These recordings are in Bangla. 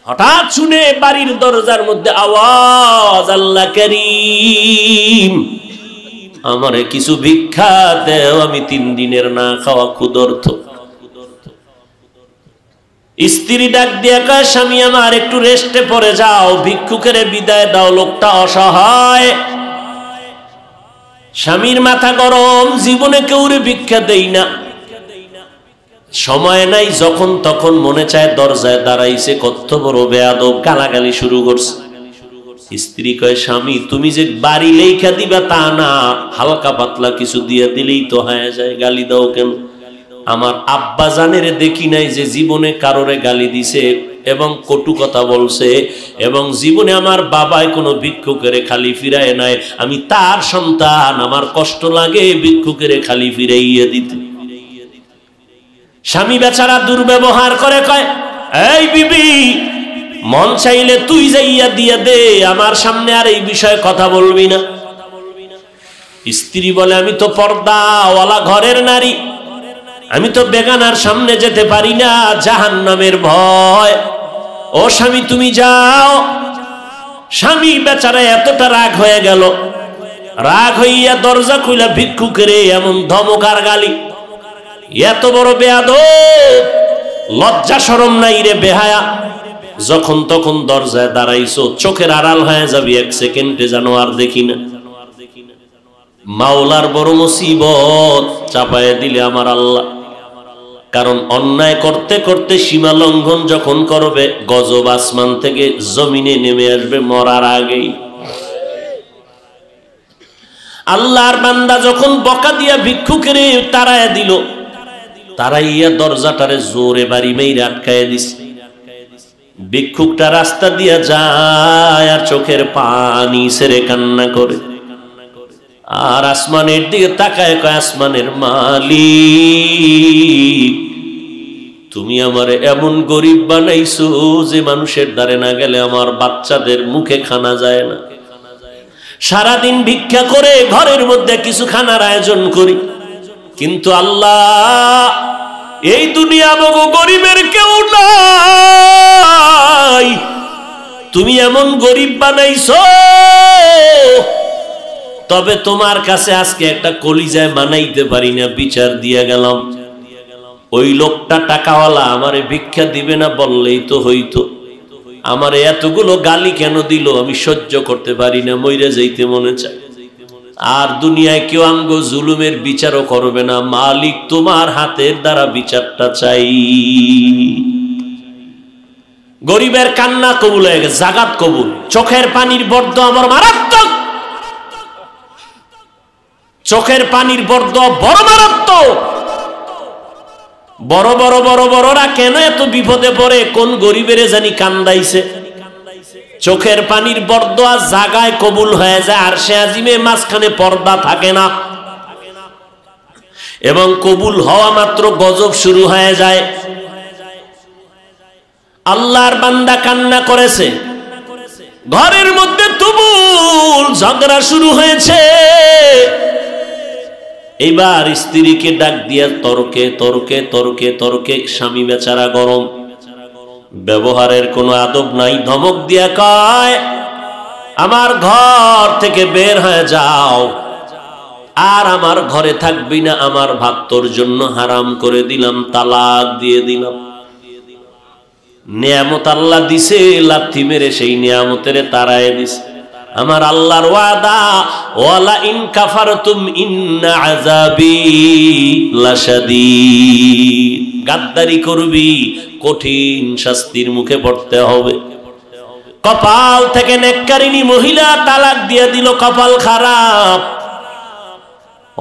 হঠাৎ শুনে বাড়ির দরজার মধ্যে আওয়াজ, আল্লাহ করিম, আমারে কিছু ভিক্ষা দেও, আমি 3 দিনের না খাওয়া ক্ষুধার্ত। স্ত্রী ডাক দিয়া কয়, স্বামী আমার একটু রেস্টে পড়ে যাও, ভিক্ষুকের বিদায় দাও, লোকটা অসহায়। স্বামীর মাথা গরম, জীবনে কেউরে ভিক্ষা দেই না, সময় নাই, যখন তখন মনে চায় দরজায় দাঁড়াইছে, কত বড় বেয়াদব, গালাগালি শুরু করছে। স্ত্রী কয়, স্বামী তুমি যে বাড়ি লেখা দিবা তা না, হালকা পাতলা কিছু দিয়ে দিলেই তো হয়ে যায়, গালি দাও কেন? আমার আব্বা জানের দেখি নাই যে জীবনে কারোরে গালি দিছে এবং কটু কথা বলছে, এবং জীবনে আমার বাবাই কোনো ভিক্ষুকের খালি ফিরায় নাই। আমি তার সন্তান, আমার কষ্ট লাগে ভিক্ষুকের খালি ফিরাইয়া দিতে। স্বামী বেচারা দুর্ব্যবহার করে, কয়, এই বিবি, মন চাইলে তুই যাইয়া দিয়ে দে, আমার সামনে আর এই বিষয়ে কথা বলবি না। স্ত্রী বলে, আমি তো পর্দাওয়ালা ঘরের নারী, আমি তো বেগানার সামনে যেতে পারি না, জাহান্নামের ভয়। ও স্বামী তুমি যাও। স্বামী বেচারা এতটা রাগ হয়ে গেল, রাগ হইয়া দরজা খুইলা ভিক্ষুকের এমন ধমকার গালি, এত বড় বেয়াদব, লজ্জা শরম নাই রে বেহায়া, যখন তখন দরজায় দাঁড়াইছো, চোখের আড়াল হয়ে যাবি 1 সেকেন্ডে, যেন আর দেখি না। মাওলার বড় মুসিবত চাপায় দিলে আমার আল্লাহ। কারণ অন্যায় করতে করতে সীমা লঙ্ঘন যখন করবে, গজব আসমান থেকে জমিনে নেমে আসবে মরার আগেই। আল্লাহর বান্দা যখন বকা দিয়া ভিক্ষুকের তাড়ায় দিল, তারাইয়া দরজাটারে জোরে বাড়ি মেরে আটকায় দিছে। ভিক্ষুকটা রাস্তা দিয়া যায় আর চোখের পানি ছেড়ে কান্না করে, আর আসমানের দিকে তাকায়, কয়, আসমানের মালিক, তুমি আমারে এমন গরিব বানাইছো যে মানুষের দ্বারে না গেলে আমার বাচ্চাদের মুখে খানা যায় না। সারাদিন ভিক্ষা করে ঘরের মধ্যে কিছু খানার আয়োজন করি, কিন্তু আল্লাহ, এই দুনিয়া মগো গরিবের কেউ নাই, তুমি এমন গরিব বানাইছো, তবে তোমার কাছে আজকে একটা কলিজায় মানাইতে পারি না, বিচার দিয়া গেলাম। ওই লোকটা টাকাওয়ালা, আমারে ভিক্ষা দিবে না বললেই তো হইতো, আমারে এতগুলো গালি কেন দিল, আমি সহ্য করতে পারি না, মইরা যাইতে মনে চায়। আর দুনিয়ায় কেউ আমগো জুলুমের বিচারও করবে না, মালিক তোমার হাতের দ্বারা বিচারটা চাই। গরিবের কান্না কবুল হয়ে গেছে, জাগাত কবুল। চোখের পানির বরদোয়া আমার মারাত্মক, চোখের পানির বরদোয়া বড় মারাত্মক। বড় বড় বড় বড়রা কেন এত বিপদে পড়ে, কোন গরিবেরে জানি কান্দাইছে। চোখের পানির বরদোয়া জাগায় কবুল হয়ে যায়, আর সে আজিমে মাঝখানে পর্দা থাকে না, এবং কবুল হওয়া মাত্র গজব শুরু হয়ে যায়। আল্লাহর বান্দা কান্না করেছে, ঘরের মধ্যে তুমুল ঝগড়া শুরু হয়েছে। এবার স্ত্রীকে ডাক দিয়া তর্কে তর্কে তর্কে তর্কে, স্বামী বেচারা গরম, ব্যবহারের কোনো আদব নাই, ধমক দিয়া কয়, আমার ঘর থেকে বের হয়ে যাও, আর আমার ঘরে থাকবি না, আমার ভাত তোর জন্য হারাম করে দিলাম, তালাক দিয়ে দিলাম। নিয়ামত আল্লাহ দিছে, লাথি মেরে সেই নিয়ামতের তারায় দিছে। আমার আল্লাহর ওয়াদা, ওয়ালা ইন কাফারতুম ইন্না আযাবি লাশাদীদ, গাদ্দারি করবি, কঠিন শাস্তির মুখে পড়তে হবে। কপাল থেকে নেককারিনী মহিলা তালাক দিয়ে দিল, কপাল খারাপ।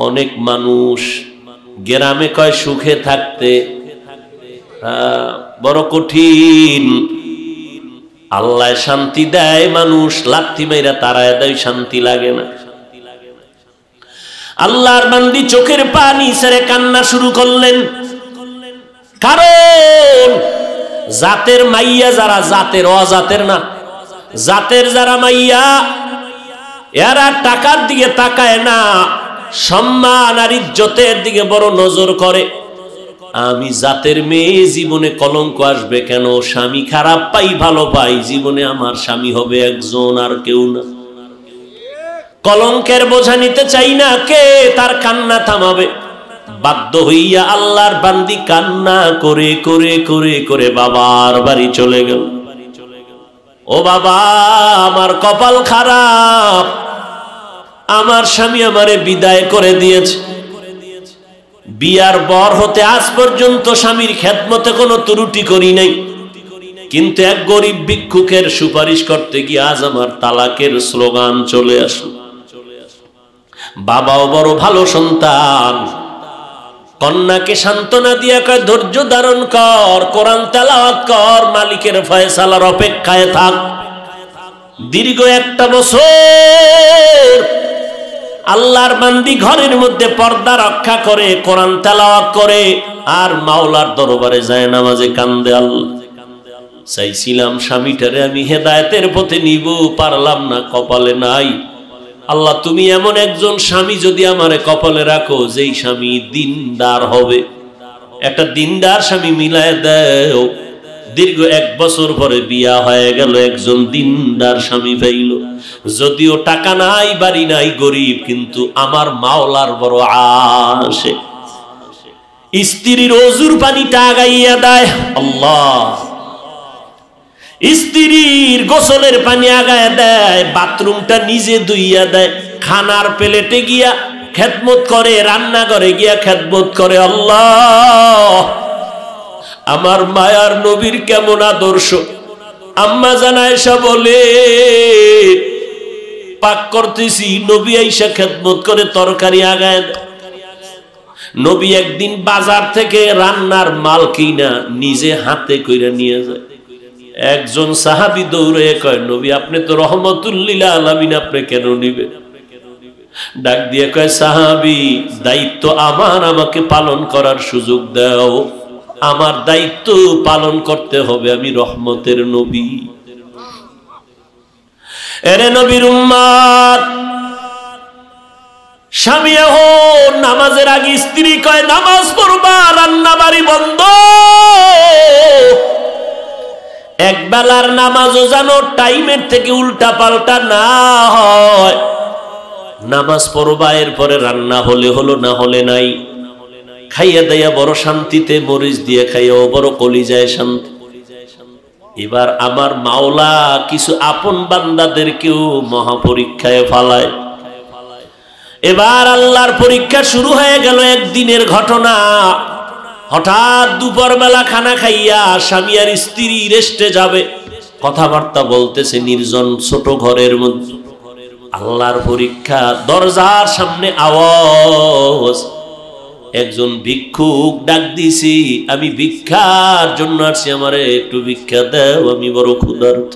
অনেক মানুষ গ্রামে কয় সুখে থাকতে, বড় কঠিন। আল্লাহ শান্তি দেয়, মানুষ লাথি মাইরা তারায় দেয়, শান্তি লাগে না। আল্লাহর বান্দি চোখের পানি ছেড়ে কান্না শুরু করলেন, কারণ জাতের মাইয়া যারা, জাতের অজাতের না, জাতের যারা মাইয়া, এরা টাকার দিকে তাকায় না, সম্মান আর ইজ্জতের দিকে বড় নজর করে। আমি জাতের মেয়ে, জীবনে কলঙ্ক আসবে কেন? স্বামী খারাপ পাই ভালো পাই, জীবনে আমার স্বামী হবে একজন, আর কেউ না। কলঙ্কের বোঝা নিতে চাই না, কে তার কান্না থামাবে? বাধ্য হইয়া আল্লাহর বান্দি কান্না করে করে করে করে বাবার বাড়ি চলে গেল। ও বাবা, আমার কপাল খারাপ, আমার স্বামী আমারে বিদায় করে দিয়েছে। বিয়ার বর হতে আজ পর্যন্ত স্বামীর খেদমতে কোনো ত্রুটি করি নাই, কিন্তু এক গরিব ভিক্ষুকের সুপারিশ করতে গিয়ে আজ আমার তালাকের স্লোগান চলে আসলো। বাবাও বড় ভালো সন্তান, কন্যাকে সান্ত্বনা দিয়া কয় ধৈর্য ধারণ কর, কোরআন তেলাওয়াত কর, মালিকের ফয়সালার অপেক্ষায় থাক। দীর্ঘ 1 বছর আল্লাহর বান্দি ঘরের মধ্যে পর্দা রক্ষা করে, কোরআন তেলাওয়াত করে, আর মাওলার দরবারে যায় নামাজে কান্দে। আল্লাহ, চাইছিলাম স্বামীটারে আমি হেদায়েতের পথে নিব, পারলাম না, কপালে নাই। আল্লাহ, তুমি এমন একজন স্বামী যদি আমারে কপালে রাখো, যেই স্বামী দিনদার হবে, একটা দিনদার স্বামী মিলায় দাও। দীর্ঘ 1 বছর পরে বিয়া হয়ে গেল, একজন দিনদার স্বামী পাইল। যদিও টাকা নাই, বাড়ি নাই, গরিব, কিন্তু আমার মাওলার বড় আশে। স্ত্রীর ওযুর পানিটা আগাইয়া দেয় আল্লাহ, স্ত্রীর গোসলের পানি আগায় দেয়, বাথরুমটা নিজে ধুইয়া দেয়, খানার প্লেটে গিয়া খেদমত করে, রান্নাঘরে গিয়া খেদমত করে। আল্লাহ, আমার মায়ার নবীর কেমন আদর্শ! আম্মা জান আয়েশা বলে, পাক করতেছি, নবী আয়েশা খেদমত করে, তরকারি আগায় দেয়। নবী একদিন বাজার থেকে রান্নার মাল কিনা নিজে হাতে কইরা নিয়ে যায়। একজন সাহাবী দৌড়ে কয়, নবী আপনি তো রহমতুল লিল আলামিন, আপনি কেন নিবেন? ডাক দিয়ে কয়, সাহাবী, দায়িত্ব আমার, আমাকে পালন করার সুযোগ দাও, আমার দায়িত্ব পালন করতে হবে, আমি রহমতের নবী। এরে নবীর উম্মত, স্বামী এখন নামাজের আগে স্ত্রী কয় নামাজ পড়বা, রান্না বাড়ি বন্ধ। একবেলার নামাজও যেন টাইমের থেকে উল্টা পাল্টা না হয়। নামাজ পড়বা, এরপরে রান্না হলে হলো, না হলে নাই। খাইয়া দাইয়া বড় শান্তিতে, মরিচ দিয়ে খাইয়াও বড় কলিজায় শান্তি। এবার আমার মাওলা কিছু আপন বান্দাদেরকেও মহাপরীক্ষায় ফালায়। এবার আল্লাহর পরীক্ষা শুরু হয়ে গেল। একদিনের ঘটনা, হঠাৎ দুপুর বেলা খানা খাইয়া স্বামী আর স্ত্রী রেস্টে যাবে, কথাবার্তা বলতেছে নির্জন ছোট ঘরের মধ্যে। আল্লাহর পরীক্ষা, দরজার সামনে আওয়াজ, একজন ভিক্ষুক ডাক দিছি, আমি ভিক্ষার জন্য আসছি, আমারে একটু ভিক্ষা দাও, আমি বড় ক্ষুধার্ত।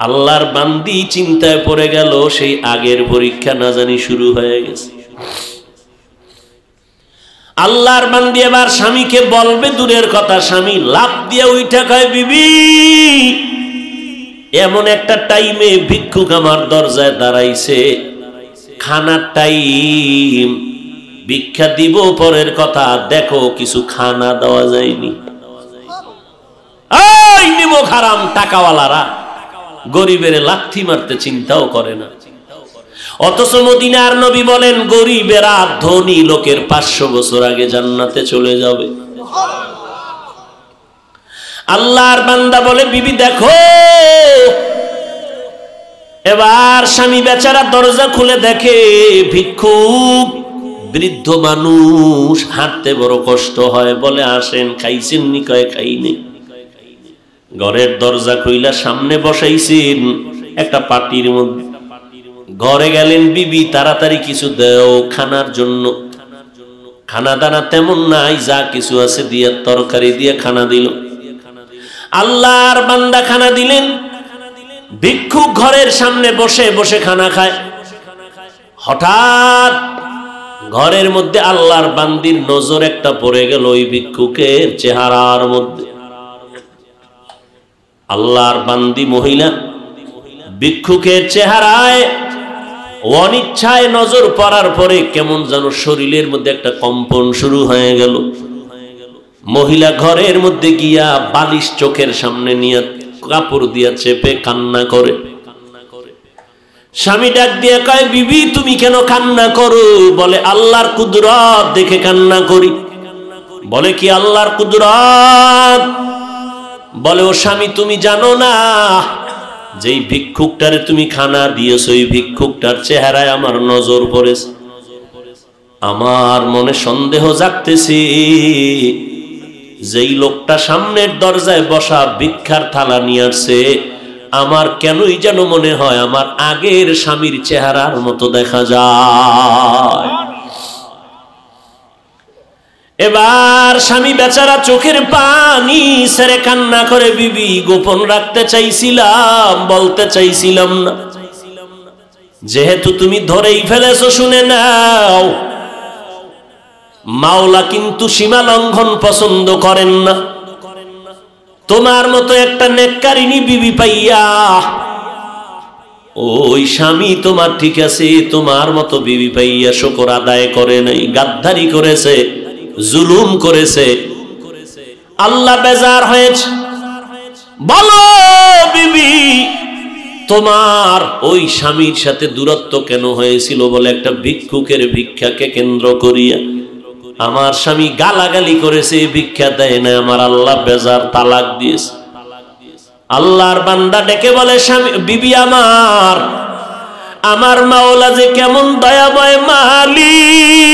আল্লাহর বান্দি চিন্তায় পড়ে গেল, সেই আগের পরীক্ষা না জানি শুরু হয়ে গেছে। আল্লাহর বান্দি এবার স্বামীকে বলবে দূরের কথা, স্বামী লাফ দিয়ে উইঠা কয়, বিবি, এমন একটা টাইমে ভিক্ষুক আমার দরজায় দাঁড়াইছে, খানার টাইম, ভিক্ষা দিব পরের কথা, দেখো কিছু খানা দেওয়া যায়নি। এই নিমক হারাম টাকাওয়ালারা গরিবের লাথি মারতে চিন্তাও করে না। অথচ মদিনার নবী বলেন, গরিবেরা ধনী লোকের 500 বছর আগে জান্নাতে চলে যাবে। আল্লাহর বান্দা বলে, বিবি দেখো। এবার স্বামী বেচারা দরজা খুলে দেখে ভিক্ষুক, বৃদ্ধ মানুষ, হাঁটতে বড় কষ্ট হয়। বলে, আসেন, খাইছেন নি? কয়, খাইনি। ঘরের দরজা খুইলা সামনে বসাইছেন একটা পাটির মধ্যে। ঘরে গেলেন, বিবি তাড়াতাড়ি কিছু দাও খানার জন্য। খানা দানা তেমন নাই, যা কিছু আছে দিয়ে তরকারি দিয়ে খানা দিল। আল্লাহর বান্দা খানা দিলেন। ভিক্ষুক ঘরের সামনে বসে বসে খানা খায়। হঠাৎ ঘরের মধ্যে আল্লাহর বান্দির নজর একটা পড়ে গেল ওই ভিক্ষুকের চেহারার মধ্যে। আল্লাহর বান্দি মহিলা ভিক্ষুকের চেহারায় অনিচ্ছায় নজর পড়ার পরে কেমন যেন শরীরের মধ্যে একটা কম্পন শুরু হয়ে গেল। মহিলা ঘরের মধ্যে গিয়া বালিশ চোখের সামনে নিয়ে কাপড় দিয়া চেপে কান্না করে। স্বামী ডাক দিয়ে কয়, বিবি তুমি কেন কান্না করো? বলে আল্লাহর কুদরত দেখে কান্না করি। বলে কি আল্লাহর কুদরত? বলে ও স্বামী তুমি জানো না যেই ভিক্ষুকটারে তুমি খানা দিয়েছো ওই ভিক্ষুকটার চেহারায় আমার নজর পড়েছে। আমার মনে সন্দেহ জাগতেছে যেই লোকটা সামনের দরজায় বসা ভিক্ষার থালা নিয়ে আসছে আমার কেনই যেন মনে হয় আমার আগের স্বামীর চেহারার মতো দেখা যায়। এবার স্বামী বেচারা চোখের পানি ছেড়ে কান্না করে, বিবি গোপন রাখতে চাইছিলাম, বলতে চাইছিলাম না, যেহেতু তুমি ধরেই ফেলেছো শুনে নাও, মাওলা কিন্তু সীমা লঙ্ঘন পছন্দ করেন না। তোমার মতো একটা নেককারিনী বিবি পাইয়া ওই স্বামী তোমার ঠিক আছে, তোমার মতো বিবি পাইয়া শুকর আদায় করে নাই, গাদ্দারি করেছে, জুলুম করেছে, আল্লাহ বেজার হয়েছে। বলো বিবি তোমার ওই স্বামীর সাথে দূরত্ব কেন হয়েছিল? বলে একটা ভিক্ষুকের ভিক্ষাকে কেন্দ্র করিয়া আমার স্বামী গালাগালি করেছে, ভিক্ষা দেয় না, আমার আল্লাহ বেজার, তালাক দিয়েছে। আল্লাহর বান্দা ডেকে বলে, স্বামী বিবি আমার মাওলা যে কেমন দয়াময় মালিক,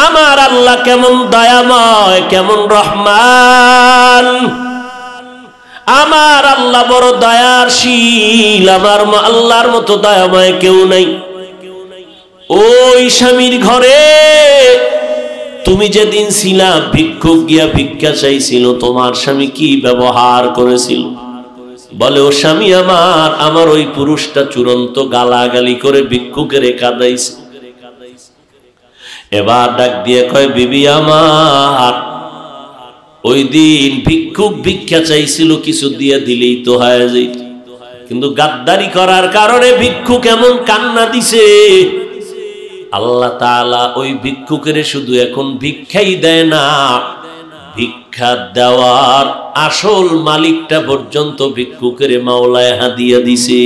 আমার আল্লাহ কেমন দয়াময়, কেমন রহমান, আমার আল্লাহ বড় দয়াশীল, আমার আল্লাহর মতো দয়াময় কেউ নাই। ওই স্বামীর ঘরে তুমি যেদিন ছিলা ভিক্ষুক গিয়া ভিক্ষা চাইছিল তোমার স্বামী কি ব্যবহার করেছিল? বলে ও স্বামী আমার ওই পুরুষটা চূড়ান্ত গালাগালি করে ভিক্ষুকের কাঁদাইছে। এবার ডাক দিয়ে কয়, বিবি আমার ওই দিন ভিক্ষুক ভিক্ষা চাইছিল, কিছু দিয়ে দিলেই তো হয়ে যেত, কিন্তু গাদ্দারি করার কারণে ভিক্ষুক এমন কান্না দিছে, আল্লাহ তাআলা ওই ভিক্ষুকের শুধু এখন ভিক্ষাই দেয় না, ভিক্ষা দেওয়ার আসল মালিকটা পর্যন্ত ভিক্ষুকের মাওলায় হাদিয়া দিছে।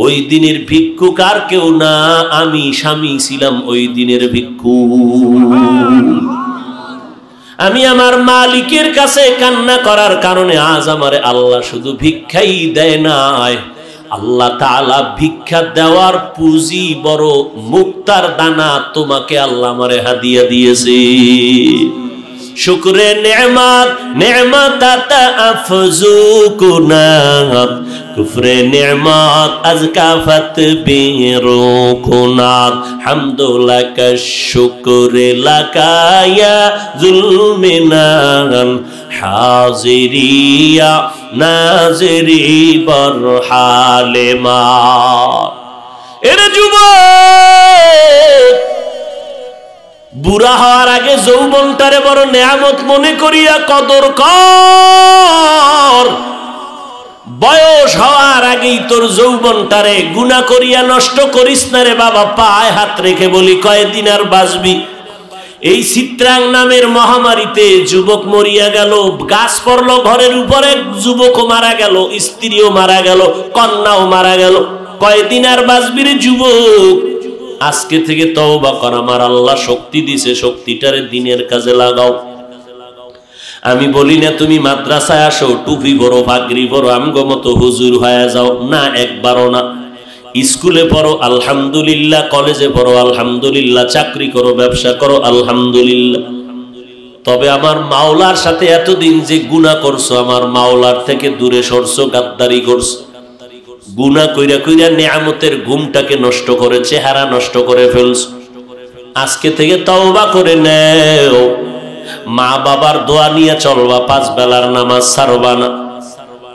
ওই দিনের ভিক্ষুক আর কেউ না, আমি স্বামী ছিলাম ওই দিনের ভিক্ষুক। আমি আমার মালিকের কাছে কান্না করার কারণে আজ আমারে আল্লাহ শুধু ভিক্ষাই দেয় নাই, আল্লাহ তাআলা ভিক্ষা দেওয়ার পুঁজি বড় মুক্তার দানা তোমাকে আল্লাহ আমারে হাদিয়া দিয়েছে। শুকরে নেমাত নেমাত আফজু কুনাত, কুফরে নেমাত আজকাফত বেরো কুনাত, হামদুল্লাহ শুকরে লাকায়া জুলমিনান, হাজিরিয়া নাজরি বরহালে মা। এর যুবক, বুড়া হওয়ার আগে যৌবনটারে বড় নেয়ামত মনে করিয়া কদর কর। বয়স হওয়ার আগেই তোর যৌবনটারে গুনাহ করিয়া নষ্ট করিস না রে বাবা। পায়ে হাত রেখে বলি, কয়দিন আর বাঁচবি? এই চিত্রাং নামের মহামারীতে যুবক মরিয়া গেল, গাছ পড়লো ঘরের উপরে, যুবকও মারা গেল, স্ত্রীও মারা গেল, কন্যাও মারা গেল। কয়দিন আর বাঁচবি রে যুবক? আজকে থেকে তওবা কর, আমার আল্লাহ শক্তি দিছে, শক্তিটারে দিনের কাজে লাগাও। আমি বলি না তুমি মাদ্রাসায় আসো, টুপি পরো, পাগড়ি পরো, আমগো মতো হুজুর হয়ে যাও, না, একবারও না। স্কুলে পড়ো আলহামদুলিল্লাহ, কলেজে পড়ো আলহামদুলিল্লাহ, চাকরি করো, ব্যবসা করো আলহামদুলিল্লাহ। তবে আমার মাওলার সাথে এতদিন যে গুনাহ করছো, আমার মাওলার থেকে দূরে সরছো, গাদ্দারি করছো, গুনাহ কইরা কইরা নিয়ামতের ঘুমটাকে নষ্ট করে, চেহারা নষ্ট করে ফেলছো। আজকে থেকে তওবা করে নেও, মা বাবার দোয়া নিয়ে চলবা, 5 বেলার নামাজ ছাড়বা না।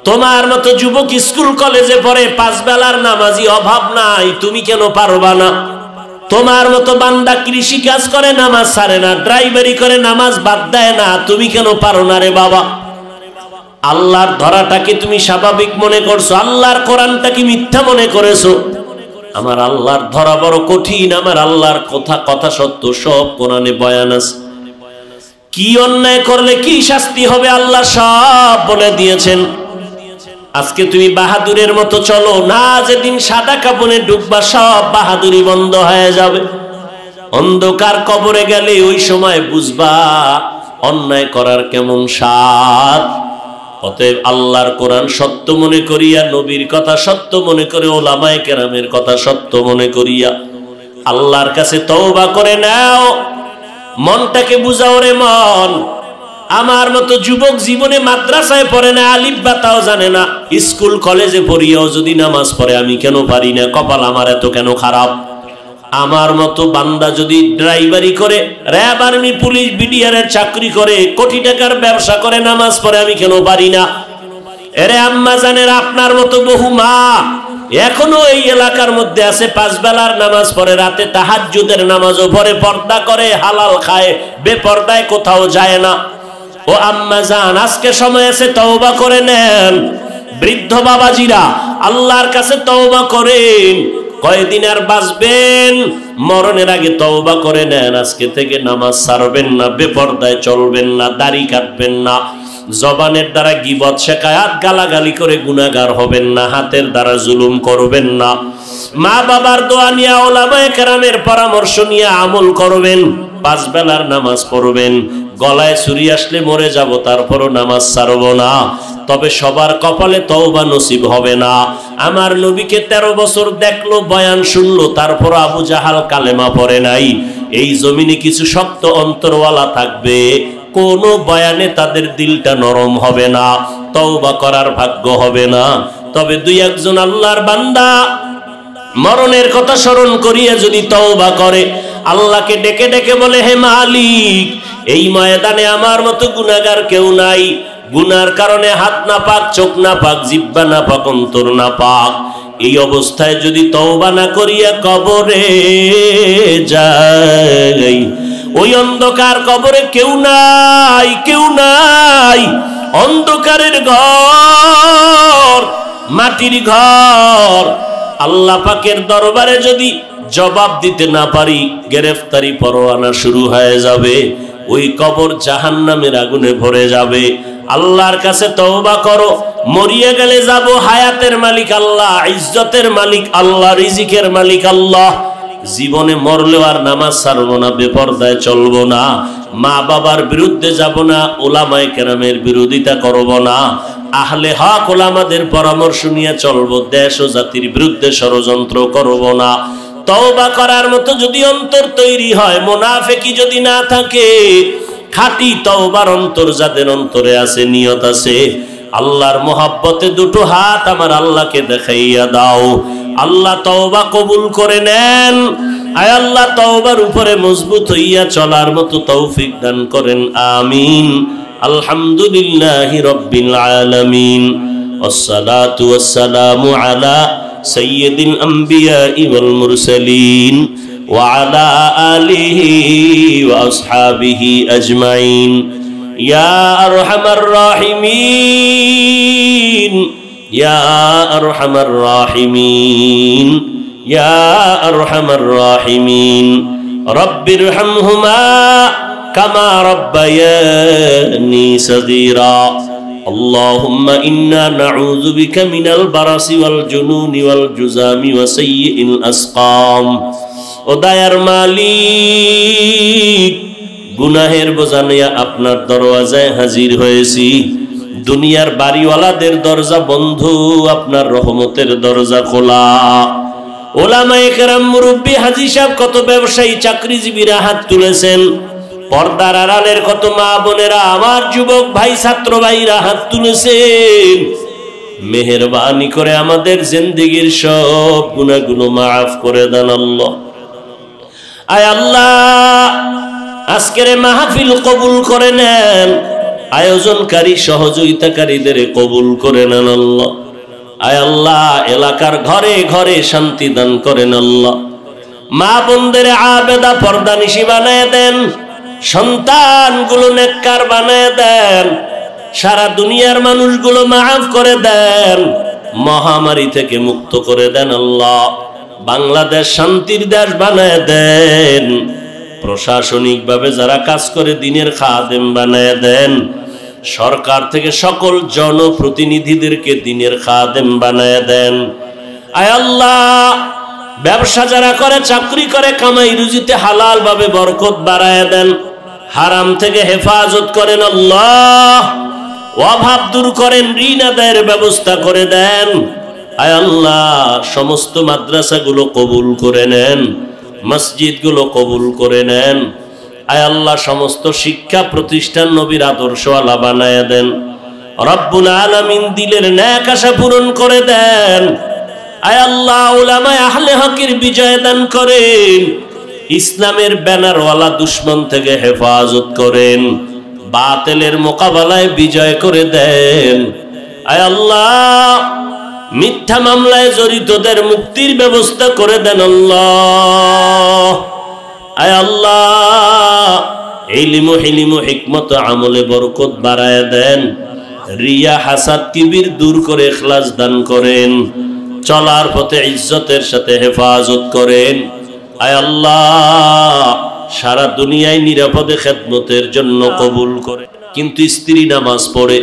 তোমার মতো যুবক স্কুল কলেজে পড়ে, 5 বেলার নামাজি অভাব নাই, তুমি কেন পারবা না? তোমার মতো বান্দা কৃষি কাজ করে, নামাজ ছাড়ে না, ড্রাইভারি করে, নামাজ বাদ দেয় না, তুমি কেন পারো না রে বাবা? আল্লাহর ধরাটাকে তুমি স্বাভাবিক মনে করছো, আল্লাহর কোরআনটাকে মিথ্যা মনে করেছো। আমার আল্লাহর ধরা বড় কঠিন, আমার আল্লাহর কথা সত্য, সব কোরআনে বয়ান আছে। কি অন্যায় করলে কি শাস্তি হবে আল্লাহ সব বলে দিয়েছেন। আজকে তুমি বাহাদুরের মতো চলো না, যেদিন সাদা কাপড়ে ডুববা সব বাহাদুরি বন্ধ হয়ে যাবে। অন্ধকার কবরে গেলে ওই সময় বুঝবা অন্যায় করার কেমন স্বাদ। অতএব আল্লাহর কোরআন সত্য মনে করিয়া, নবীর কথা সত্য মনে করে, ওলামায়ে কেরামের কথা সত্য মনে করিয়া আল্লাহর কাছে তওবা করে নাও। মনটাকে বুঝাও রে মন। আমার মতো যুবক জীবনে মাদ্রাসায় পড়ে না, আলিফ বা তাও জানে না, স্কুল কলেজে পড়িয়াও যদি নামাজ পড়ে আমি কেন পারি না? কপাল আমার এত কেন খারাপ? আমার মতো বান্দা যদি ড্রাইভারি করে, র্যাব, আর্মি, পুলিশ, বিডিআরের চাকরি করে, কোটি টাকার ব্যবসা করে, নামাজ পড়ে আমি কেন পারি না? এরে আম্মা জানের, আপনার মতো বহু মা এখনো এই এলাকার মধ্যে আছে, 5 বেলার নামাজ পড়ে, রাতে তাহাজ্জুদের নামাজও পড়ে, পর্দা করে, হালাল খায়, বেপর্দায় কোথাও যায় না। ও আম্মা জান, আজকে সময় আছে, তওবা করে নেন। বৃদ্ধ বাবাজিরা আল্লাহর কাছে তওবা করেন। কয়দিন আর বাঁচবেন? মরণের আগে তওবা করে নেন। আজকে থেকে নামাজ ছাড়বেন না, বেপর্দায় চলবেন না, দাড়ি কাটবেন না, জবানের দ্বারা গীবত শেখায়াত গালাগালি করে গুনাহগার হবেন না, হাতের দ্বারা জুলুম করবেন না, মা বাবার দোয়া নিয়ে, ওলামায়ে কেরামের পরামর্শ নিয়ে আমল করবেন, 5 বেলার নামাজ পড়বেন। গলায় ছুরি আসলে মরে যাব, তারপরও নামাজ ছাড়ব না। তবে সবার কপালে তওবা নসিব হবে না। আমার নবীকে 13 বছর দেখলো, বয়ান শুনলো, তারপর আবু জাহাল কালেমা পড়ে নাই। এই জমিনে কিছু শক্ত অন্তরওয়ালা থাকবে, কোনো বয়ানে তাদের দিলটা নরম হবে না, তওবা করার ভাগ্য হবে না। তবে 2-1 আল্লাহর বান্দা মরণের কথা স্মরণ করিয়া যদি তওবা করে, আল্লাহকে ডেকে ডেকে বলে, হে মালিক, এই ময়দানে আমার মতো গুনাহগার কেউ নাই, গুনার কারণে হাত না পাক, চোখ না পাক, জিহ্বা না পাক, অন্তর না পাক, এই অবস্থায় যদি তওবা না করিয়া কবরে যাই, ওই অন্ধকার কবরে কেউ নাই, কেউ নাই, অন্ধকারের ঘর, মাটির ঘর। আল্লাহ পাকের দরবারে যদি জবাব দিতে না পারি, গ্রেফতারি পরোয়ানা শুরু হয়ে যাবে, ওই কবর জাহান্নামের আগুনে ভরে যাবে। আল্লাহর কাছে তওবা করো। মরিয়া গেলে যাব, হায়াতের মালিক আল্লাহ, ইজ্জতের মালিক আল্লাহ, রিজিকের মালিক আল্লাহ। জীবনে মরলেও আর নামাজ ছাড়বো না, বেপরদায় চলবো না, মা বাবার বিরুদ্ধে যাব না, ওলামায়ে কেরামের বিরোধিতা করব না, আহলে হক ওলামাদের পরামর্শ নিয়ে চলবো, দেশ ও জাতির বিরুদ্ধে ষড়যন্ত্র করব না। তওবা করার মতো যদি অন্তর তৈরি হয়, মুনাফিকি যদি না থাকে, খাঁটি তওবার অন্তর যাদের অন্তরে আছে, নিয়ত আছে, আল্লাহর মোহাব্বতে 2 হাত আমার আল্লাহকে দেখাইয়া দাও। আল্লাহ তওবা কবুল করে নেন। আয় আল্লাহ, তওবার উপরে মজবুত হইয়া চলার মতো তৌফিক দান করেন, আমিন। আলহামদুলিল্লাহি রাব্বিল আলামিন, ওয়াসসালাতু ওয়াসসালামু আলা সাইয়্যিদিল আমবিয়াই ওয়াল মুরসালিন ওয়া আলা আলিহি ওয়া আসহাবিহি আজমাইন। ইয়া আরহামার রাহিমিন, ইয়া আরহামার রাহিমিন, ইয়া আরহামার রাহিমিন। রব্বিরহামহুমা কামা রাব্বায়ানি সগীরা। আল্লাহুম্মা ইন্না নাউযু বিকা মিনাল বারাসি ওয়াল জুনুনি ওয়াল জুযামি ওয়া সাইয়্যিল আসকাম। ও দয়ার মালিক, গুনাহের বোঝা নিয়ে আপনার দরওয়াজায় হাজির হয়েছি। দুনিয়ার বাড়িওয়ালাদের দরজা বন্ধ, আপনার রহমতের দরজা খোলা। ওলামায়ে কেরাম, মুরব্বী, হাজী সাহেব, কত ব্যবসায়ী, চাকরিজীবীরা হাত তুলেছেন। পর্দার আড়ালের কত মা বোনেরা, আমার যুবক ভাই, ছাত্র ভাইরা হাত তুলেছেন। মেহেরবানি করে আমাদের জিন্দেগীর সব গুনাহগুলো মাফ করে দেন আল্লাহ। আয় আল্লাহ, আজকের মাহফিল কবুল করে নেন, আয়োজনকারী সহযোগিতাকারীদের কবুল করে নেন আল্লাহ। আয় আল্লাহ, এলাকার ঘরে ঘরে শান্তি দান করেন আল্লাহ। মা বোনদের আবেদা পর্দানিশী বানায় দেন, সন্তানগুলো নেককার বানায় দেন। সারা দুনিয়ার মানুষগুলো মাফ করে দেন, মহামারী থেকে মুক্ত করে দেন আল্লাহ। বাংলাদেশ শান্তির দেশ বানায় দেন, প্রশাসনিকভাবে যারা কাজ করে দিনের খাদেম বানায় দেন, সরকার থেকে সকল জনপ্রতিনিধিদেরকে দিনের খাদেম বানায় দেন। আয় আল্লাহ, ব্যবসা যারা করে, চাকরি করে, কামাই রুজিতে হালাল ভাবে বরকত বাড়ায় দেন, হারাম থেকে হেফাজত করেন আল্লাহ। অভাব দূর করেন, ঋণ আদায়ের ব্যবস্থা করে দেন। আয় আল্লাহ, সমস্ত মাদ্রাসাগুলো কবুল করে নেন, মসজিদগুলো কবুল করে নেন। আয় আল্লাহ, সমস্ত শিক্ষা প্রতিষ্ঠান নবীর আদর্শওয়ালা বানায় দেন। রব্বুল আলামিন দিলের ন্যাক আশা পূরণ করে দেন। আয় আল্লাহ, উলামায়ে আহলে হকের বিজয় দান করেন, ইসলামের ব্যানারওয়ালা দুশমন থেকে হেফাজত করেন, বাতিলের মোকাবেলায় বিজয় করে দেন। আয় আল্লাহ, মিথ্যা মামলায় জড়িতদের মুক্তির ব্যবস্থা করে দেন আল্লাহ। আয় আল্লাহ, ইলমু হিলিমু হিকমত আমলে বরকত বাড়ায় দেন, রিয়া হাসাদ কিবির দূর করে ইখলাস দান করেন, চলার পথে ইজ্জতের সাথে হেফাজত করেন। আয় আল্লাহ, সারা দুনিয়ায় নিরাপদে খেদমতের জন্য কবুল করে। কিন্তু স্ত্রী নামাজ পড়ে,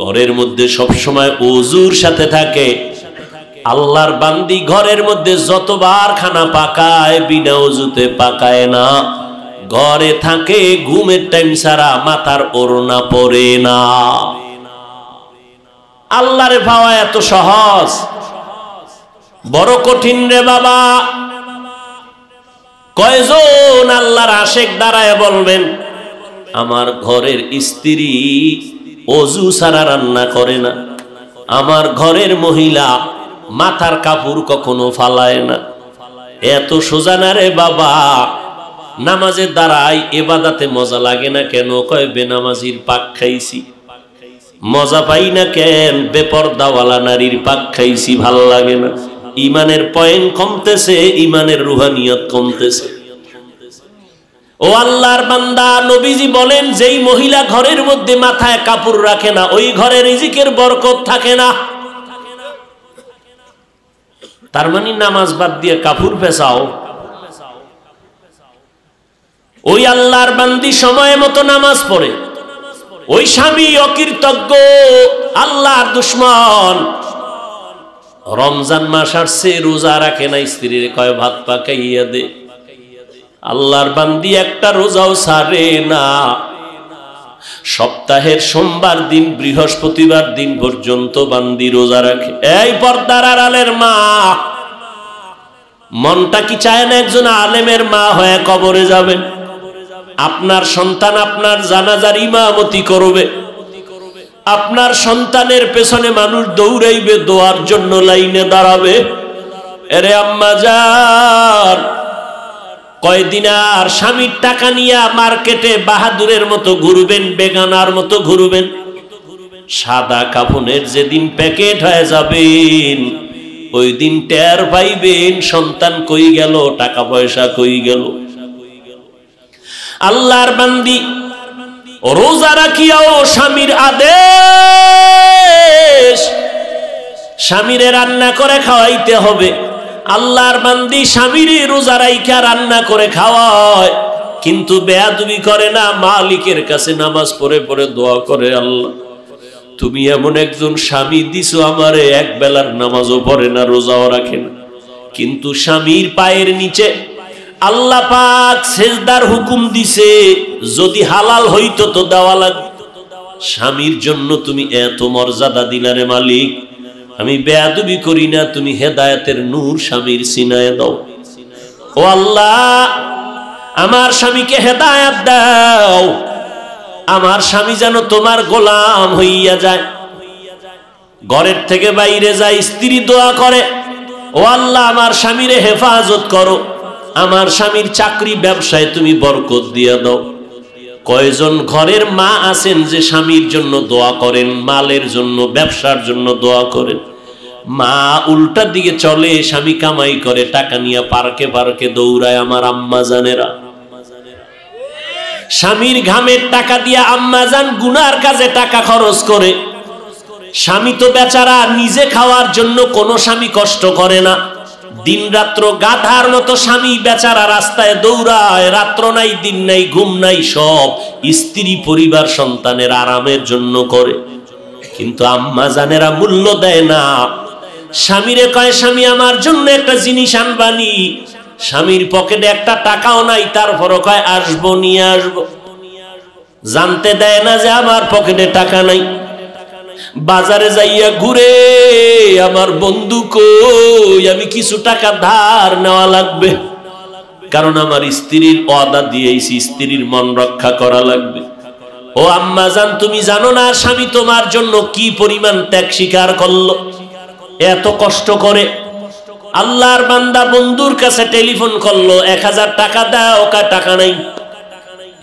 ঘরের মধ্যে সব সময় ওযুর সাথে থাকে, আল্লাহর বান্দি ঘরের মধ্যে যতবার খানা পাকায় বিনা ওযুতে পাকায় না, ঘরে থাকে ঘুমের টাইম ছাড়া মাথার ওড়না পরে না। আল্লাহরে পাওয়া এত সহজ, বড় কঠিন রে বাবা। কয়জন আল্লাহর আশেক দাঁড়ায় বলবেন, আমার ঘরের স্ত্রী ওযু ছাড়া রান্না করে না, আমার ঘরের মহিলা মাথার কাপড় কখনো ফালায় না। এত সোজা না রে বাবা। নামাজে দাঁড়াই ইবাদতে মজা লাগে না কেন? কয় বেনামাজির পাক খাইছি। মজা পাই না কেন? বেপরদাওয়ালা নারীর পাক খাইছি, ভাল লাগে না। ইমানের পয়েন্ট কমতেছে, ইমানের রুহানিয়ত কমতেছে। ও আল্লাহর বান্দা, নবীজি বলেন, যেই মহিলা ঘরের মধ্যে মাথায় কাপড় রাখে না, ওই ঘরে রিজিকের বরকত থাকে না। তার মানে নামাজ বাদ দিয়ে কাপড় পেছাও। ওই আল্লাহর বান্দি সময় মতো নামাজ পড়ে, ওই স্বামী অকৃতজ্ঞ, আল্লাহর দুশমন, রমজান মাস আসছে রোজা রাখে না, স্ত্রীর কয় ভাত পাকাইয়া দে। আল্লাহর বান্দি একটা রোজাও ছাড়ে না, সপ্তাহের সোমবার দিন বৃহস্পতিবার দিন পর্যন্ত বান্দি রোজা রাখে। এই পর্দার আড়ালের মা, মনটা কি চায় না একজন আলেমের মা হয়ে কবরে যাবেন? আপনার সন্তান আপনার জানাজার ইমামতি করবে, আপনার সন্তানের পেছনে মানুষ দৌড়াইবে, দোয়ার জন্য লাইনে দাঁড়াবে। এরে আম্মা জান, কয়দিন আর স্বামীর টাকা নিয়ে মার্কেটে বাহাদুরের মতো ঘুরবেন, বেগানার মতো ঘুরবেন? সাদা কাফনের যেদিন প্যাকেট হয়ে যাবেন, ওই দিন টের পাইবেন সন্তান কই গেল, টাকা পয়সা কই গেল। আল্লাহর বান্দি রোজা রাখিয়াও স্বামীর আদেশ, স্বামীরে রান্না করে খাওয়াইতে হবে। আল্লাহর বান্দি স্বামীরে রোজা রাইখা রান্না করে খাওয়ায়, কিন্তু বেয়াদবি করে না, মালিকের কাছে নামাজ পড়ে পড়ে দোয়া করে, আল্লাহ তুমি এমন একজন স্বামী দিছো আমারে, এক বেলার নামাজও পড়ে না, রোজাও রাখে না, কিন্তু স্বামীর পায়ের নিচে আল্লাহ পাক সেজদার হুকুম দিছে, যদি হালাল হইতো তো দেওয়া লাগবে। স্বামীর জন্য তুমি এত মর্যাদা দিলারে মালিক, আমি বেয়াদবি করি না, তুমি হেদায়েতের নূর স্বামীর সিনায় দাও। ও আল্লাহ, আমার স্বামীকে হেদায়েত দাও, আমার স্বামী যেন তোমার গোলাম হইয়া যায়। ঘরের থেকে বাইরে যায়, স্ত্রী দোয়া করে, ও আল্লাহ আমার স্বামীরে হেফাজত করো, আমার স্বামীর চাকরি ব্যবসায় তুমি বরকত দিয়ে দাও। কয়জন ঘরের মা আছেন যে স্বামীর জন্য দোয়া করেন, মালের জন্য, ব্যবসার জন্য দোয়া করেন? মা উল্টার দিকে চলে, স্বামী কামাই করে, টাকা নিয়ে পার্কে পার্কে দৌড়ায়। আমার আম্মা জানেরা, স্বামীর ঘামের টাকা দিয়ে আম্মাজান গুনার কাজে টাকা খরচ করে। স্বামী তো বেচারা নিজে খাওয়ার জন্য কোনো স্বামী কষ্ট করে না, দিন রাত্র গাধার মতো স্বামী বেচারা রাস্তায় দৌড়ায়, রাত্র নাই দিন নাই ঘুম নাই, সব স্ত্রী পরিবার সন্তানের আরামের জন্য করে। কিন্তু আম্মাজানেরা মূল্য দেয় না। স্বামীরে কয় স্বামী আমার জন্য একটা জিনিস আনবানি, স্বামীর পকেটে একটা টাকাও নাই, তারপরও কয় আসবো নিয়ে আসবো। জানতে দেয় না যে আমার পকেটে টাকা নাই। বাজারে যাইয়া ঘুরে, আমার বন্ধু কই, আমি কিছু টাকা ধার নেওয়া লাগবে, কারণ আমার স্ত্রীর ওয়াদা দিয়েছি, স্ত্রীর মন রক্ষা করা লাগবে। ও আম্মাজান, তুমি জানো না স্বামী তোমার জন্য কি পরিমাণ ত্যাগ স্বীকার করলো, এত কষ্ট করে। আল্লাহর বান্দা বন্ধুর কাছে টেলিফোন করলো, 1000 টাকা দাও, ওকা টাকা নাই।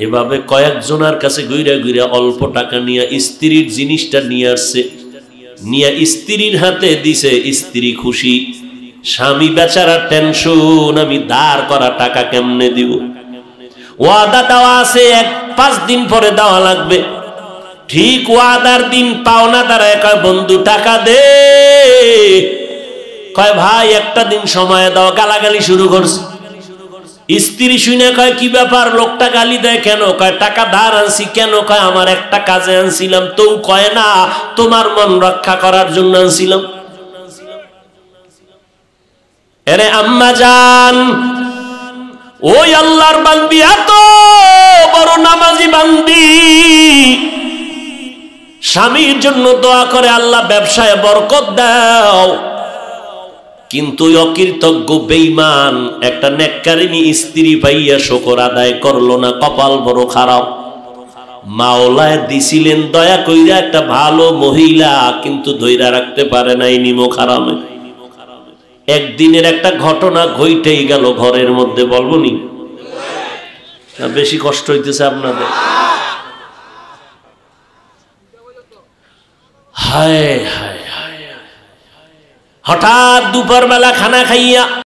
এভাবে কয়েকজনের কাছে ঘুরে ঘুরে অল্প টাকা নিয়ে স্ত্রীর জিনিসটা নিয়ে আসছে, নিয়ে স্ত্রীর হাতে দিছে। স্ত্রী খুশি, স্বামী বেচারা টেনশন, আমি ধার করা টাকা কেমনে দিব। ওয়াদা দেওয়া আছে 5 দিন পরে দেওয়া লাগবে। ঠিক ওয়াদার দিন পাওনা দাঁড়ায় কয় বন্ধু টাকা দে। কয় ভাই একটা দিন সময় দাও। গালাগালি শুরু করছে। স্ত্রী শুনে কয় কি ব্যাপার, লোকটা গালি দেয় কেন? কয় টাকা ধার আনছি। কেন? কয় আমার একটা কাজে আনছিলাম। তো কয় না তোমার মন রক্ষা করার জন্য আনছিলাম। আরে আম্মা জান, ওই আল্লাহর বান্দি, এত বড় নামাজি বান্দি, স্বামীর জন্য দোয়া করে আল্লাহ ব্যবসায় বরকত দাও, কিন্তু অকৃতজ্ঞ বেঈমান একটা নেককারিনী স্ত্রী পাইয়া শুকর আদায় করলো না। কপাল বড় খারাপ। মাওলায় দিছিলেন দয়া কইরা একটা ভালো মহিলা, কিন্তু ধইরা রাখতে পারে নাই নিমক হারামে। একদিনের একটা ঘটনা ঘটেই গেল ঘরের মধ্যে, বলবো নি? বেশি কষ্ট হইতেছে আপনাদের? হায় হায় হায়। হঠাৎ দুপুর বেলা খানা খাইয়া